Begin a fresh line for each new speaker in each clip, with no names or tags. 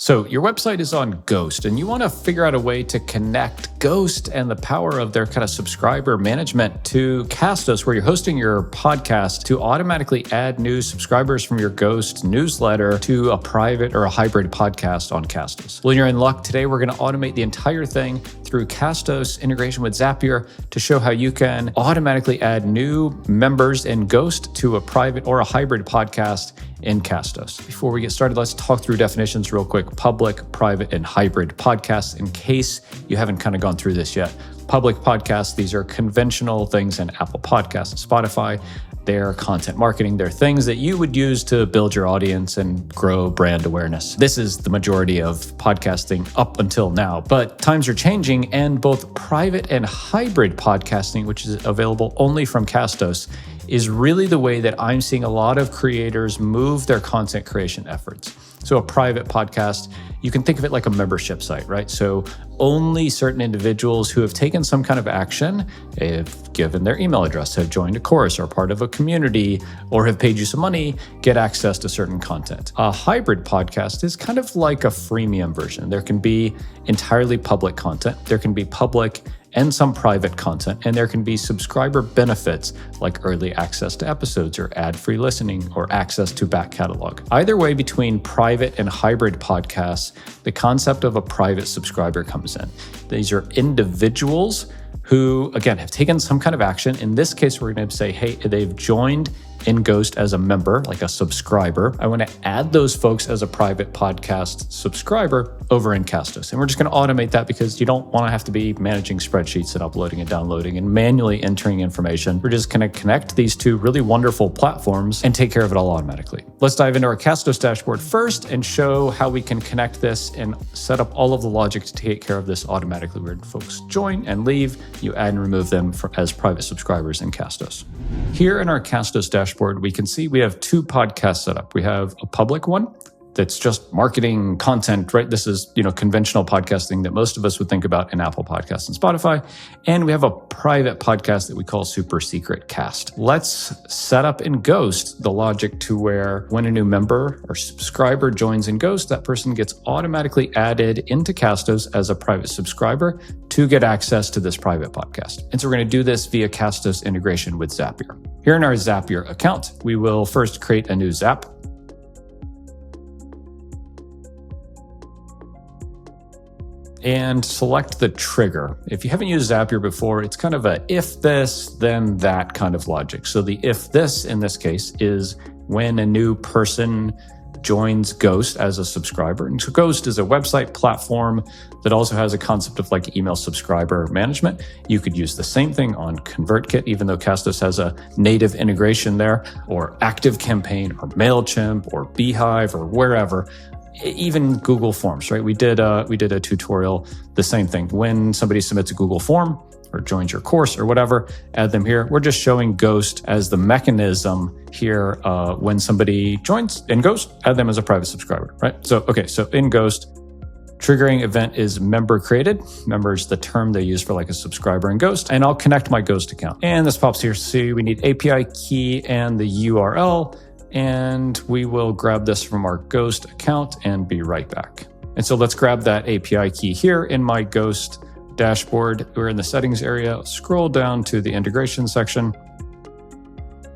So your website is on Ghost and you want to figure out a way to connect Ghost and the power of their kind of subscriber management to Castos, where you're hosting your podcast, to automatically add new subscribers from your Ghost newsletter to a private or a hybrid podcast on Castos. Well, you're in luck. Today, we're going to automate the entire thing through Castos integration with Zapier to show how you can automatically add new members in Ghost to a private or a hybrid podcast in Castos. Before we get started, let's talk through definitions real quick. Public, private, and hybrid podcasts, in case you haven't kind of gone through this yet. Public podcasts, these are conventional things in Apple Podcasts and Spotify. They're content marketing. They're things that you would use to build your audience and grow brand awareness. This is the majority of podcasting up until now, but times are changing, and both private and hybrid podcasting, which is available only from Castos, is really the way that I'm seeing a lot of creators move their content creation efforts. So a private podcast, you can think of it like a membership site, right? So only certain individuals who have taken some kind of action, have given their email address, have joined a course or part of a community, or have paid you some money, get access to certain content. A hybrid podcast is kind of like a freemium version. There can be entirely public content. There can be public and some private content, and there can be subscriber benefits like early access to episodes or ad-free listening or access to back catalog. Either way, between private and hybrid podcasts, the concept of a private subscriber comes in. These are individuals who, again, have taken some kind of action. In this case, we're going to say, hey, they've joined in Ghost as a member, like a subscriber. I want to add those folks as a private podcast subscriber over in Castos. And we're just going to automate that because you don't want to have to be managing spreadsheets and uploading and downloading and manually entering information. We're just going to connect these two really wonderful platforms and take care of it all automatically. Let's dive into our Castos dashboard first and show how we can connect this and set up all of the logic to take care of this automatically. When folks join and leave, you add and remove them as private subscribers in Castos. Here in our Castos dashboard, we can see we have two podcasts set up. We have a public one that's just marketing content, right? This is, conventional podcasting that most of us would think about in Apple Podcasts and Spotify. And we have a private podcast that we call Super Secret Cast. Let's set up in Ghost the logic to where when a new member or subscriber joins in Ghost, that person gets automatically added into Castos as a private subscriber to get access to this private podcast. And so we're going to do this via Castos integration with Zapier. Here in our Zapier account, we will first create a new Zap. And select the trigger. If you haven't used Zapier before, it's kind of a if this, then that kind of logic. So the if this in this case is when a new person joins Ghost as a subscriber. And so Ghost is a website platform that also has a concept of like email subscriber management. You could use the same thing on ConvertKit, even though Castos has a native integration there, or ActiveCampaign or MailChimp or Beehive or wherever. Even Google Forms, right? We did a tutorial, the same thing. When somebody submits a Google form or joins your course or whatever, add them here. We're just showing Ghost as the mechanism here. When somebody joins in Ghost, add them as a private subscriber, right? So in Ghost, triggering event is member created. Member is the term they use for like a subscriber in Ghost. And I'll connect my Ghost account. And this pops here. See, we need API key and the URL. And we will grab this from our Ghost account and be right back. And so let's grab that API key here in my Ghost dashboard. We're in the settings area, scroll down to the integration section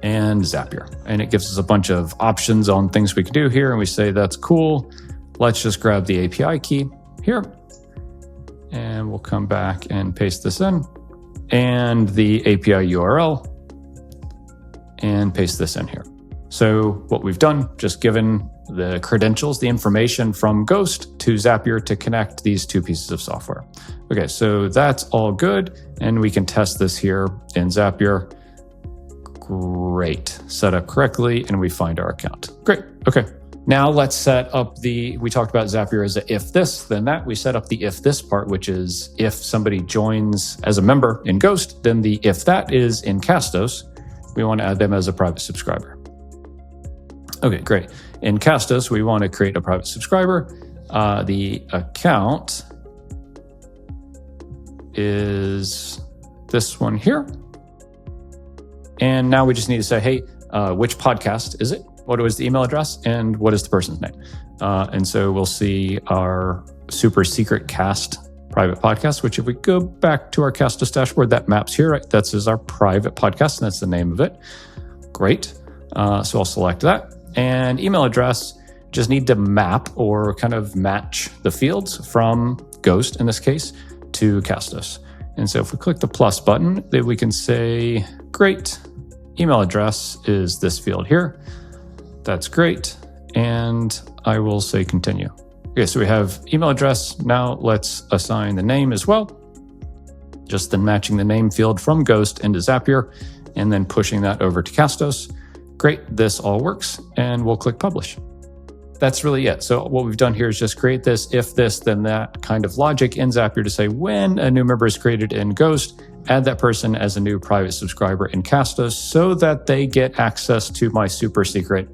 and Zapier. And it gives us a bunch of options on things we can do here. And we say, that's cool. Let's just grab the API key here. And we'll come back and paste this in. And the API URL and paste this in here. So what we've done, just given the credentials, the information from Ghost to Zapier to connect these two pieces of software. Okay, so that's all good. And we can test this here in Zapier. Great, set up correctly, and we find our account. Great, okay. Now let's set up we talked about Zapier as a if this, then that. We set up the if this part, which is if somebody joins as a member in Ghost, then the if that is in Castos, we want to add them as a private subscriber. Okay, great. In Castos, we want to create a private subscriber. The account is this one here. And now we just need to say, hey, which podcast is it? What is the email address? And what is the person's name? And so we'll see our super secret cast private podcast, which if we go back to our Castos dashboard, that maps here, right? That's our private podcast, and that's the name of it. Great. So I'll select that. And email address, just need to map or kind of match the fields from Ghost, in this case, to Castos. And so if we click the plus button, then we can say, great, email address is this field here. That's great. And I will say continue. Okay, so we have email address. Now let's assign the name as well. Just then matching the name field from Ghost into Zapier and then pushing that over to Castos. Great, this all works, and we'll click publish. That's really it. So what we've done here is just create this, if this, then that kind of logic in Zapier to say when a new member is created in Ghost, add that person as a new private subscriber in Castos so that they get access to my super secret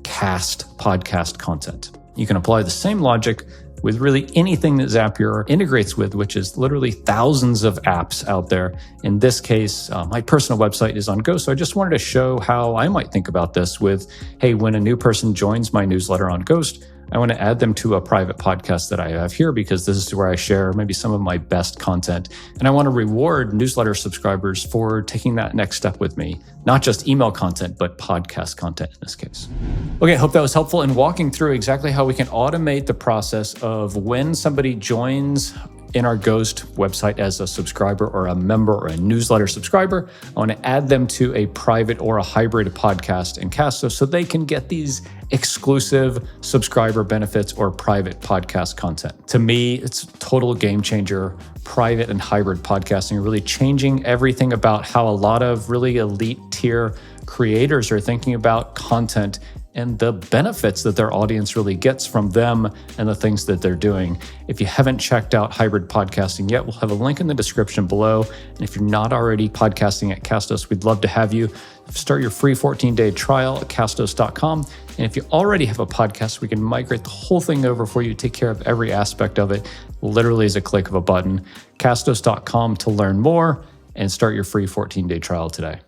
cast podcast content. You can apply the same logic with really anything that Zapier integrates with, which is literally thousands of apps out there. In this case, my personal website is on Ghost, so I just wanted to show how I might think about this with, hey, when a new person joins my newsletter on Ghost, I want to add them to a private podcast that I have here because this is where I share maybe some of my best content. And I want to reward newsletter subscribers for taking that next step with me, not just email content, but podcast content in this case. Okay, I hope that was helpful in walking through exactly how we can automate the process of when somebody joins in our Ghost website as a subscriber or a member or a newsletter subscriber. I want to add them to a private or a hybrid podcast in Castos so they can get these exclusive subscriber benefits or private podcast content. To me, it's a total game changer. Private and hybrid podcasting are really changing everything about how a lot of really elite tier creators are thinking about content and the benefits that their audience really gets from them and the things that they're doing. If you haven't checked out hybrid podcasting yet, we'll have a link in the description below. And if you're not already podcasting at Castos, we'd love to have you. Start your free 14-day trial at castos.com. And if you already have a podcast, we can migrate the whole thing over for you, take care of every aspect of it, literally as a click of a button. Castos.com to learn more and start your free 14-day trial today.